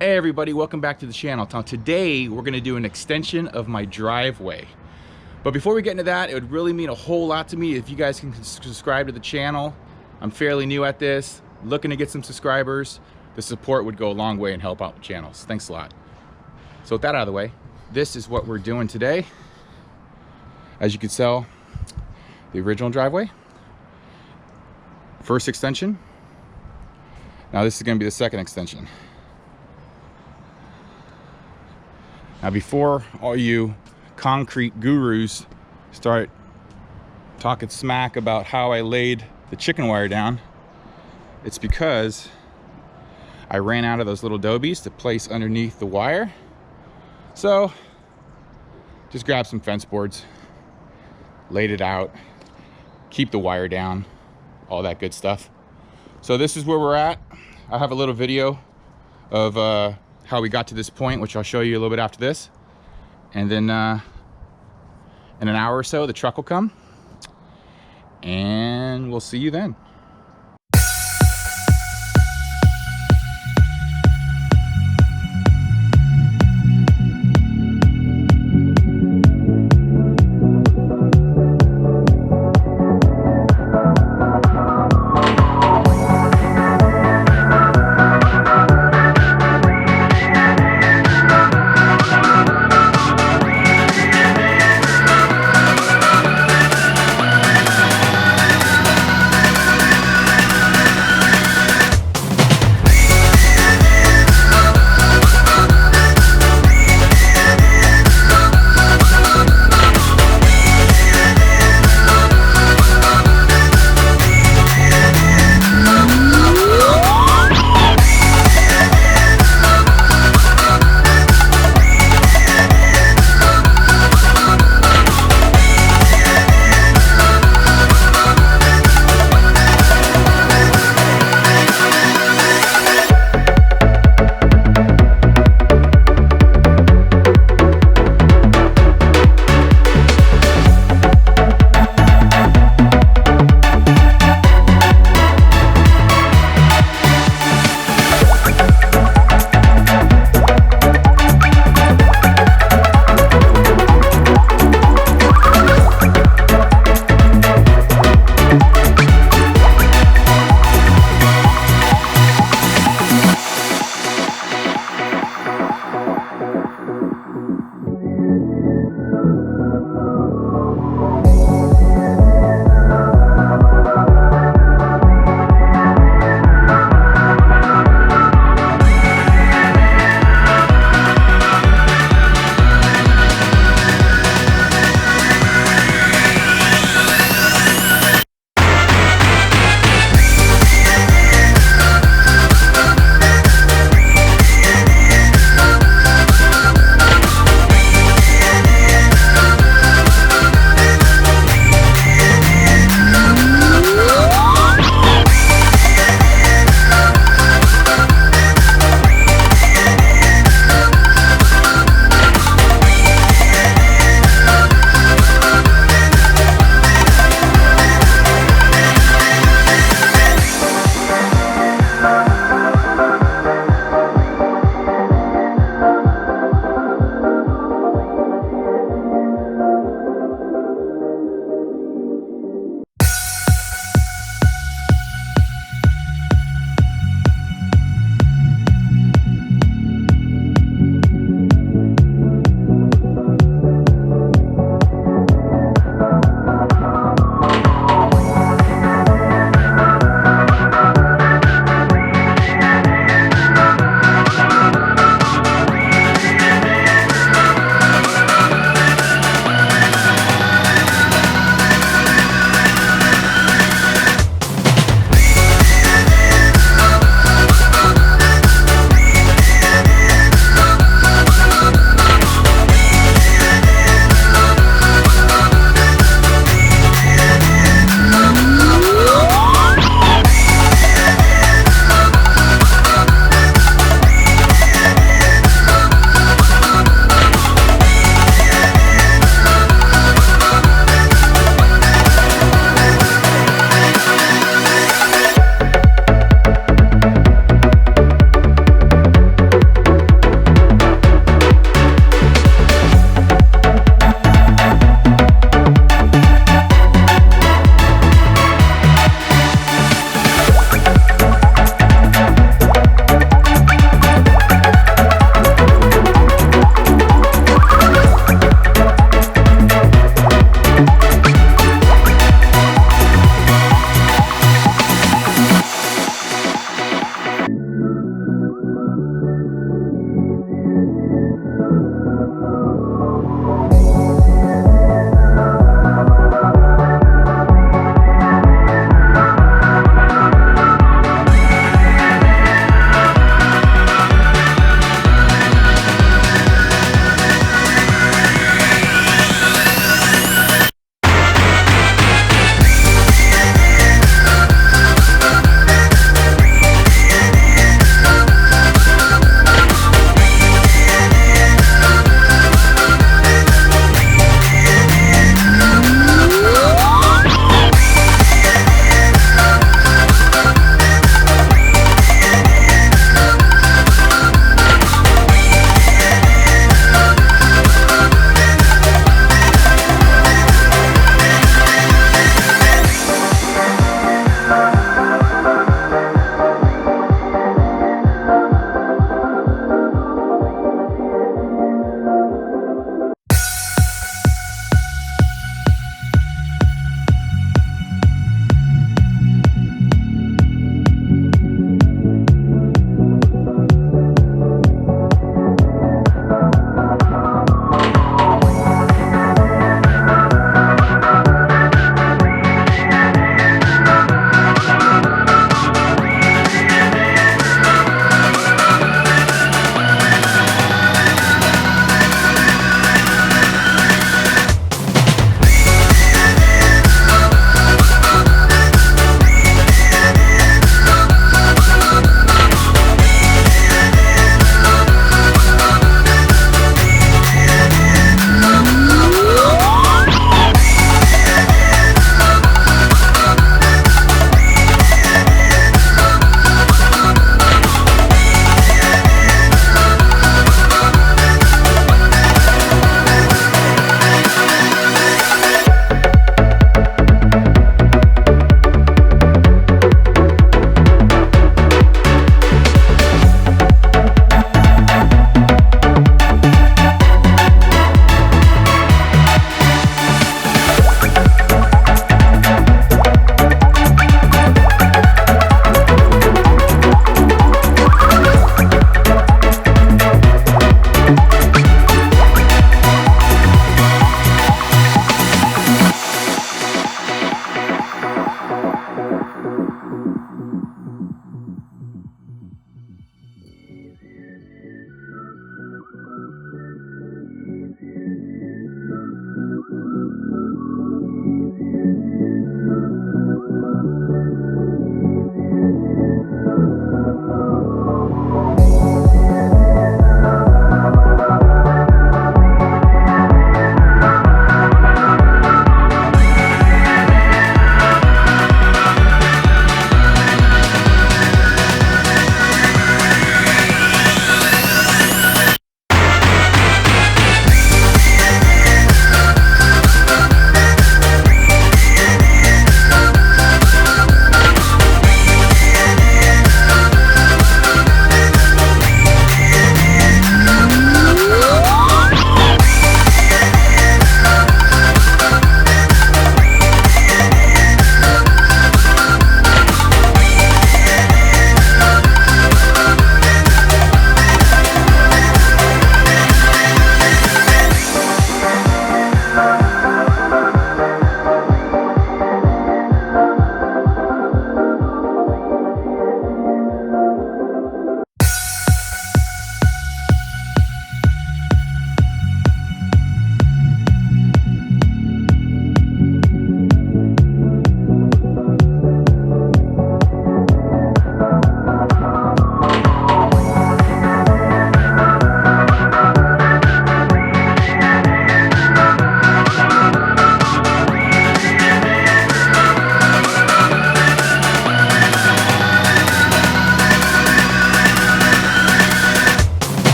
Hey everybody, welcome back to the channel. Now today we're going to do an extension of my driveway. But before we get into that, it would really mean a whole lot to me if you guys can subscribe to the channel. I'm fairly new at this, looking to get some subscribers. The support would go a long way and help out the channels. Thanks a lot. So with that out of the way, this is what we're doing today. As you can tell, the original driveway, first extension. Now this is going to be the second extension. Now before all you concrete gurus start talking smack about how I laid the chicken wire down, it's because I ran out of those little dobies to place underneath the wire. So just grab some fence boards, laid it out, keep the wire down, all that good stuff. So this is where we're at. I have a little video of how we got to this point, which I'll show you a little bit after this. And then in an hour or so, the truck will come and we'll see you then.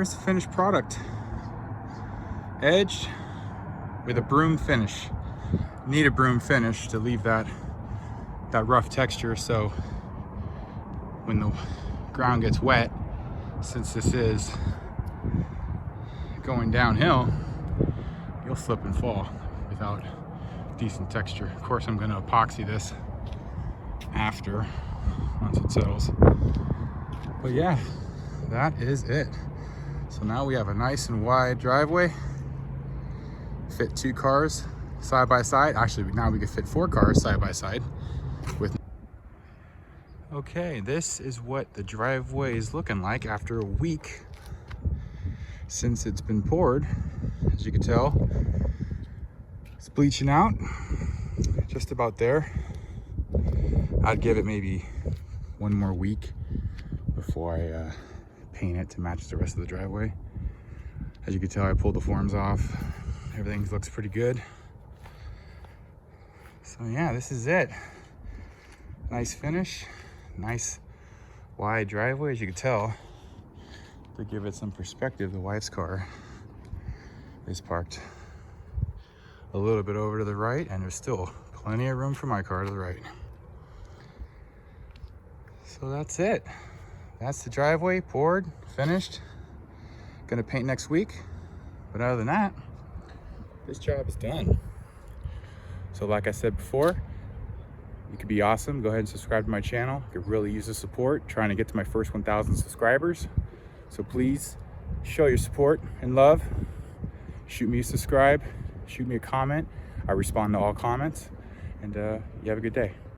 here's the finished product. Edged with a broom finish. Need a broom finish to leave that rough texture, so when the ground gets wet, since this is going downhill, you'll slip and fall without decent texture. Of course, I'm going to epoxy this after, once it settles. But yeah, that is it. So now we have a nice and wide driveway. Fit 2 cars side by side. Actually, now we can fit 4 cars side by side with. Okay, this is what the driveway is looking like after a week since it's been poured. As you can tell, it's bleaching out just about there. I'd give it maybe 1 more week before I paint it to match the rest of the driveway. As you can tell, I pulled the forms off. Everything looks pretty good. So yeah, this is it. Nice finish, nice wide driveway. As you can tell, to give it some perspective, the wife's car is parked a little bit over to the right, and there's still plenty of room for my car to the right. So that's it. That's the driveway, poured, finished. Gonna paint next week. But other than that, this job is done. So like I said before, you could be awesome. Go ahead and subscribe to my channel. I could really use the support, trying to get to my first 1,000 subscribers. So please show your support and love. Shoot me a subscribe, shoot me a comment. I respond to all comments, and you have a good day.